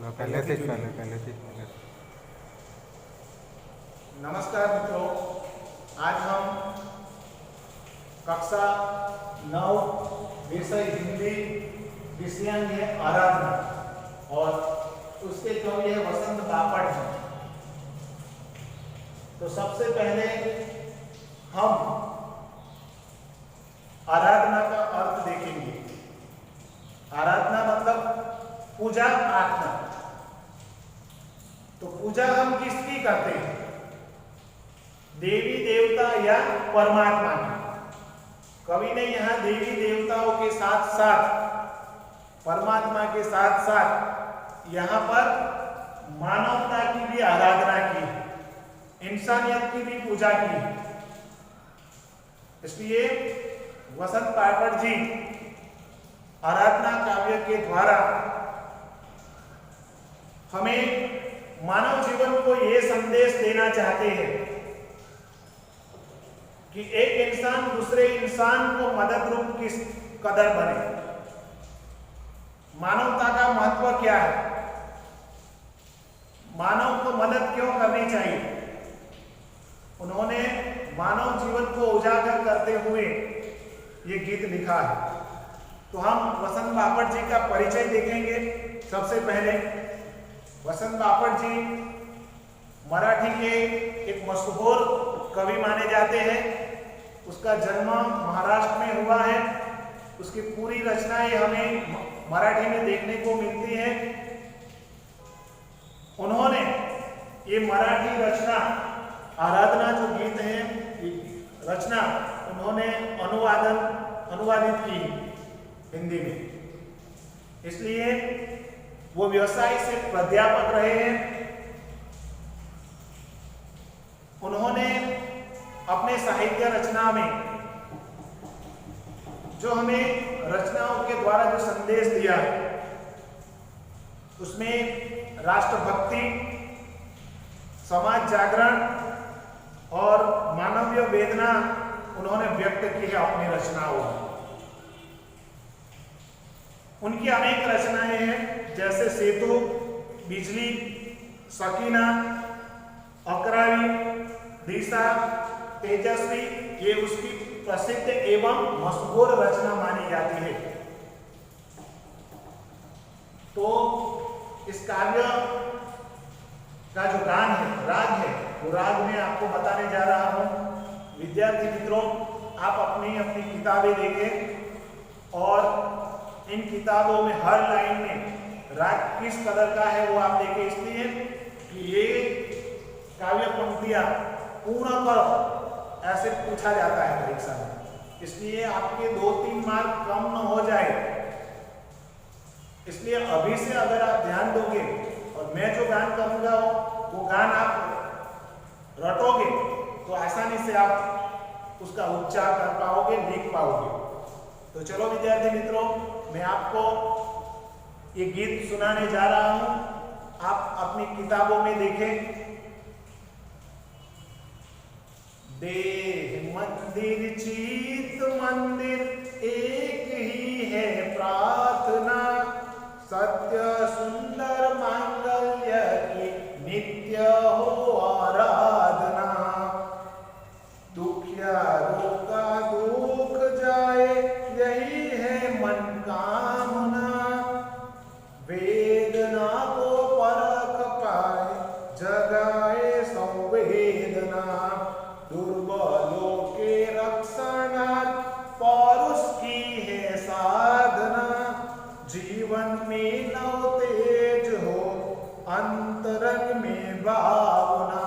पहले से पहले से। नमस्कार मित्रों, आज हम कक्षा 9 विषय हिंदी विषयांग है आराधना और उसके कवि है वसंत बापट जी। तो सबसे पहले हम आराधना का अर्थ देखेंगे। आराधना मतलब पूजा प्रार्थना। तो पूजा हम किसकी करते हैं? देवी देवता या परमात्मा की। कवि ने यहाँ देवी देवताओं के साथ साथ परमात्मा के साथ साथ यहाँ पर मानवता की भी आराधना की, इंसानियत की भी पूजा की। इसलिए वसंत बापट जी आराधना काव्य के द्वारा हमें मानव जीवन को यह संदेश देना चाहते हैं कि एक इंसान दूसरे इंसान को मदद रूप किस कदर बने। मानवता का महत्व क्या है? मानव को मदद क्यों करनी चाहिए? उन्होंने मानव जीवन को उजागर करते हुए ये गीत लिखा है। तो हम वसंत बापट जी का परिचय देखेंगे। सबसे पहले वसंत बापट जी मराठी के एक मशहूर कवि माने जाते हैं। उसका जन्म महाराष्ट्र में हुआ है। उसकी पूरी रचनाएं हमें मराठी में देखने को मिलती हैं। उन्होंने ये मराठी रचना आराधना जो गीत है रचना उन्होंने अनुवादित की हिंदी में। इसलिए वो व्यवसाय से प्राध्यापक रहे हैं। उन्होंने अपने साहित्य रचना में जो हमें रचनाओं के द्वारा जो संदेश दिया उसमें राष्ट्रभक्ति, समाज जागरण और मानवीय वेदना उन्होंने व्यक्त की है अपनी रचनाओं में। उनकी अनेक रचनाएं हैं जैसे सेतु, बिजली, सकीना, अकरावी, दिशा, तेजस्वी, ये उसकी प्रसिद्ध एवं मशहूर रचना मानी जाती है। तो इस काव्य का जो गान है, राग है, वो राग में आपको बताने जा रहा हूं। विद्यार्थी मित्रों, आप अपनी अपनी किताबें देखें और इन किताबों में हर लाइन में राग किस कदर का है वो आप देखें। इसलिए कि ये काव्य पंक्तियां पूर्ण कर ऐसे पूछा जाता है परीक्षा में। इसलिए आपके 2-3 मार्क कम न हो जाए, इसलिए अभी से अगर आप ध्यान दोगे और मैं जो गान करूंगा वो गान आप रटोगे तो आसानी से आप उसका उच्चार कर पाओगे, लिख पाओगे। तो चलो विद्यार्थी मित्रों, मैं आपको ये गीत सुनाने जा रहा हूं। आप अपनी किताबों में देखें। देह मंदिर चित मंदिर एक ही है प्रार्थना, सत्य सुंदर मांगल्य की नित्य हो आराधना। दुखियारों का दुख जाए यही है मन कामना, वेदना को परख पाए जगाए संवेदना। दुर्बलों के रक्षणार्थ पौरुष की है साधना, जीवन में नव तेज हो अंतरंग में भावना।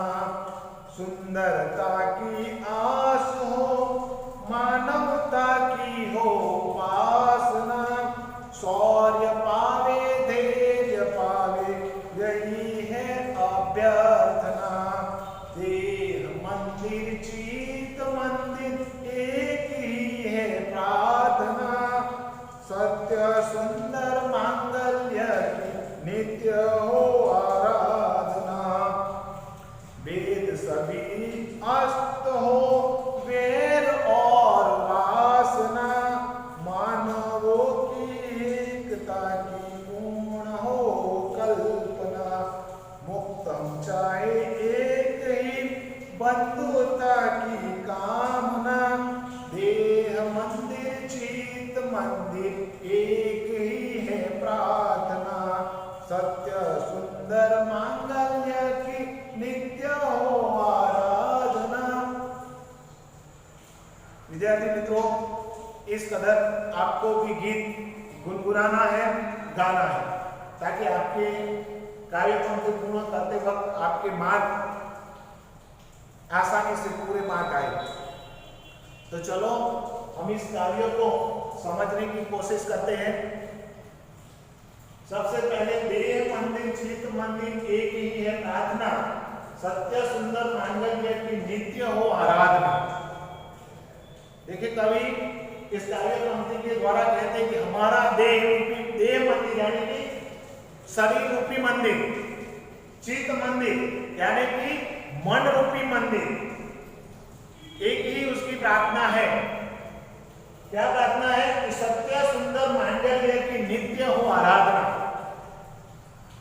सुंदरता की आस हो मानवता की हो उपासना, शौर्य पावे धैर्य पावे यही है अभ्यर्थना। देह मंदिर चित मंदिर एक ही है प्रार्थना, सत्य सुंदर मांगल्य की नित्य हो आराधना। वेद सभी अस्त हो वैर और वासना, मानवों की एकता की पूर्ण हो कल्पना। सत्य सुंदर मांगल्य की नित्य हो आराधना। विद्यार्थी मित्रों, इस कदर आपको भी गीत गुनगुनाना है, गाना है, ताकि आपके कार्यक्रम को पूर्ण करते वक्त आपके मार्ग आसानी से पूरे मार्ग आए। तो चलो हम इस कार्य को समझने की कोशिश करते हैं। सबसे पहले देह मंदिर चित्त मंदिर एक ही है प्रार्थना, सत्य सुंदर मांगल्य की नित्य हो आराधना। देखिए, कवि इस कार्य पंक्ति के द्वारा कहते हैं कि हमारा देह मंदिर यानी कि शरीर रूपी मंदिर, चित्त मंदिर यानी कि मन रूपी मंदिर, एक ही उसकी प्रार्थना है। क्या प्रार्थना है? कि सत्य सुंदर मांगल्य की नित्य हो आराधना,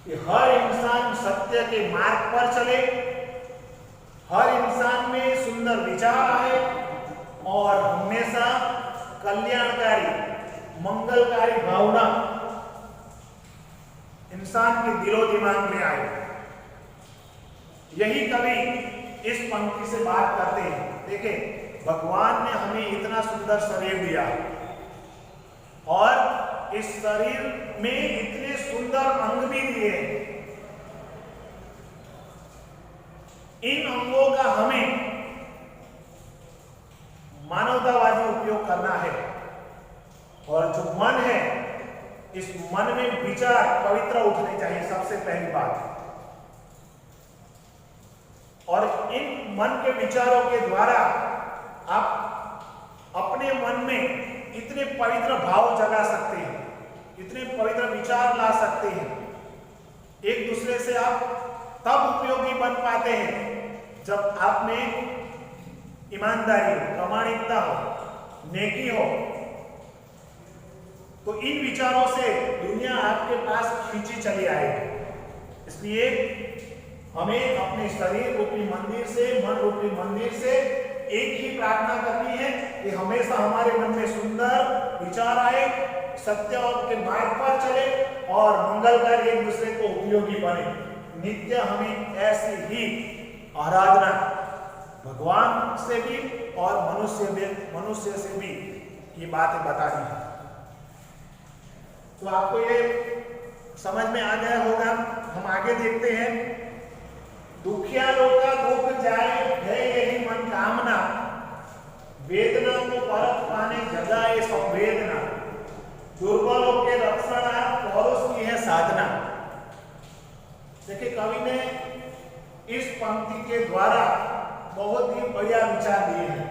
कि हर इंसान सत्य के मार्ग पर चले, हर इंसान में सुंदर विचार आए और हमेशा कल्याणकारी मंगलकारी भावना इंसान के दिलो दिमाग में आए। यही कवि इस पंक्ति से बात करते हैं। देखिए, भगवान ने हमें इतना सुंदर शरीर दिया और इस शरीर में इतने सुंदर अंग भी दिए। इन अंगों का हमें मानवतावादी उपयोग करना है और जो मन है, इस मन में विचार पवित्र उठने चाहिए, सबसे पहली बात। और इन मन के विचारों के द्वारा आप अपने मन में इतने पवित्र भाव जगा सकते हैं, इतने पवित्र विचार ला सकते हैं। एक दूसरे से आप तब उपयोगी बन पाते हैं जब आप में ईमानदारी हो, प्रामाणिकता हो, नेकी हो। तो इन विचारों से दुनिया आपके पास खींची चली आएगी। इसलिए हमें अपने शरीर रूपी मंदिर से, मन रूपी मंदिर से एक ही प्रार्थना करनी है कि हमेशा हमारे मन में सुंदर विचार आए, सत्य के मार्ग पर चले और मंगलकारी एक दूसरे को उपयोगी बने। नित्य हमें ऐसी ही आराधना भगवान से भी और मनुष्य से भी ये बातें बतानी है। तो आपको ये समझ में आ गया होगा। हम आगे देखते हैं। दुखिया लोग का दुख जाए है यही मन कामना, वेदना को परत पाने जगाए संवेदना, दुर्बलों के रक्षणार्थ पौरुष की है साधना। देखिए, कवि ने इस पंक्ति के द्वारा बहुत ही बढ़िया विचार दिए हैं।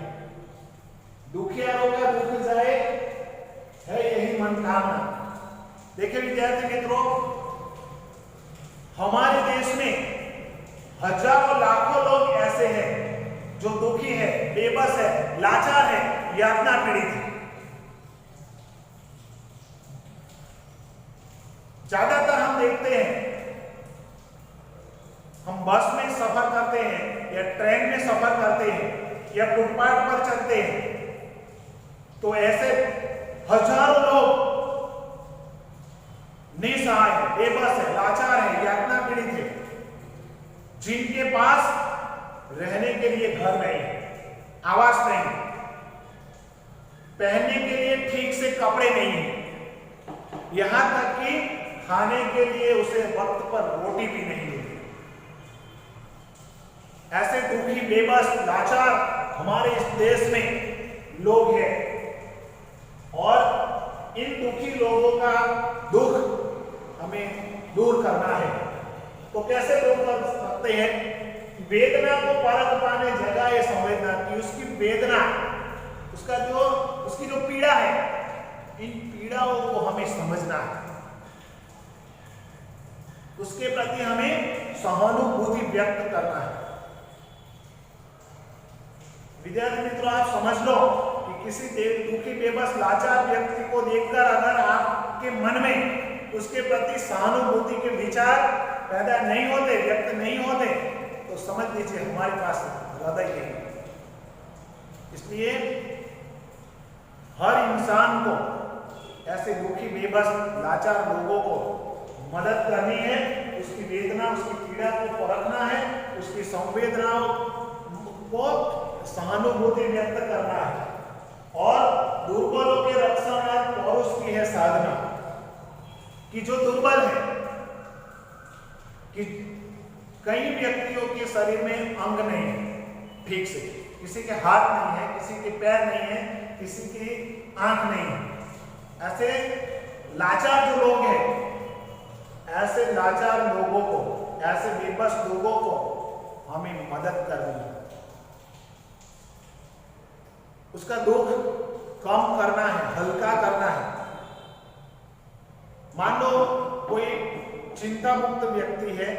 दुखियारों का दुख जाए है यही मन कामना। देखिए विद्यार्थी मित्रों, हमारे देश में हजारों लाखों लोग ऐसे हैं जो दुखी है, बेबस है, लाचार है, यातना पीड़ित है। ज्यादातर हम देखते हैं, हम बस में सफर करते हैं या ट्रेन में सफर करते हैं या फुटपाथ पर चलते हैं, तो ऐसे हजारों लोग निसहाय है, बेबस है, लाचार है, यातना पीड़ित है, जिनके पास रहने के लिए घर नहीं है, आवास नहीं, पहनने के लिए ठीक से कपड़े नहीं है, यहां तक कि खाने के लिए उसे वक्त पर रोटी भी नहीं मिलती। ऐसे दुखी, बेबस, लाचार हमारे इस देश में लोग हैं और इन दुखी लोगों का दुख हमें दूर करना है। तो कैसे दूर कर सकते हैं? वेदना को परख पाने जगह ये संवेदना की, उसकी वेदना, उसकी जो पीड़ा है, इन पीड़ाओं को हमें समझना है, उसके प्रति हमें सहानुभूति व्यक्त करना है। विद्यार्थी मित्रों, आप समझ लो कि किसी दुखी, बेबस, लाचार व्यक्ति को देखकर अगर आपके मन में उसके प्रति सहानुभूति के विचार पैदा नहीं होते, व्यक्त नहीं होते, तो समझ लीजिए हमारे पास हृदय है। इसलिए हर इंसान को ऐसे दुखी, बेबस, लाचार लोगों को मदद करनी है, उसकी वेदना, उसकी पीड़ा को परखना है, उसकी संवेदनाओं को सहानुभूति व्यक्त करना है। और दुर्बलों के रक्षणार्थ पौरुष की है साधना, कि जो दुर्बल है, कि कई व्यक्तियों के शरीर में अंग नहीं है ठीक से, किसी के हाथ नहीं है, किसी के पैर नहीं है, किसी की आंख नहीं है। ऐसे लाचार जो लोग हैं, ऐसे लाचार लोगों को, ऐसे बेबस लोगों को हमें मदद करनी है, उसका दुख कम करना है, हल्का करना है। मान लो कोई चिंता मुक्त व्यक्ति है,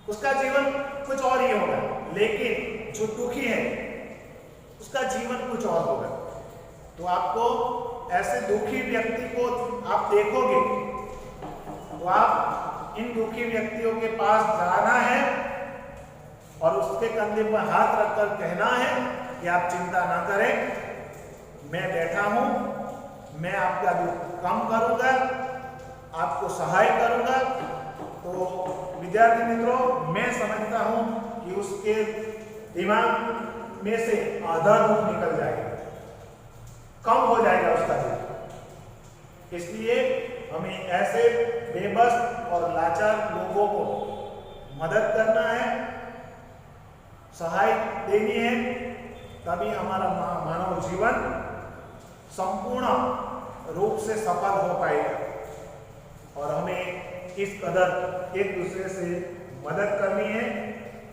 उसका जीवन कुछ और ही होगा, लेकिन जो दुखी है उसका जीवन कुछ और होगा। तो आपको ऐसे दुखी व्यक्ति को आप देखोगे तो आप इन दुखी व्यक्तियों के पास जाना है और उसके कंधे पर हाथ रखकर कहना है कि आप चिंता ना करें, मैं बैठा हूं, मैं आपका दुख कम करूंगा, आपको सहाय करूंगा। तो विद्यार्थी मित्रों, मैं समझता हूं कि उसके दिमाग में से आधा दुख निकल जाएगा, कम हो जाएगा उसका दुख। इसलिए हमें ऐसे बेबस और लाचार लोगों को मदद करना है, सहाय देनी है, तभी हमारा मानव जीवन संपूर्ण रूप से सफल हो पाएगा। और हमें इस कदर एक दूसरे से मदद करनी है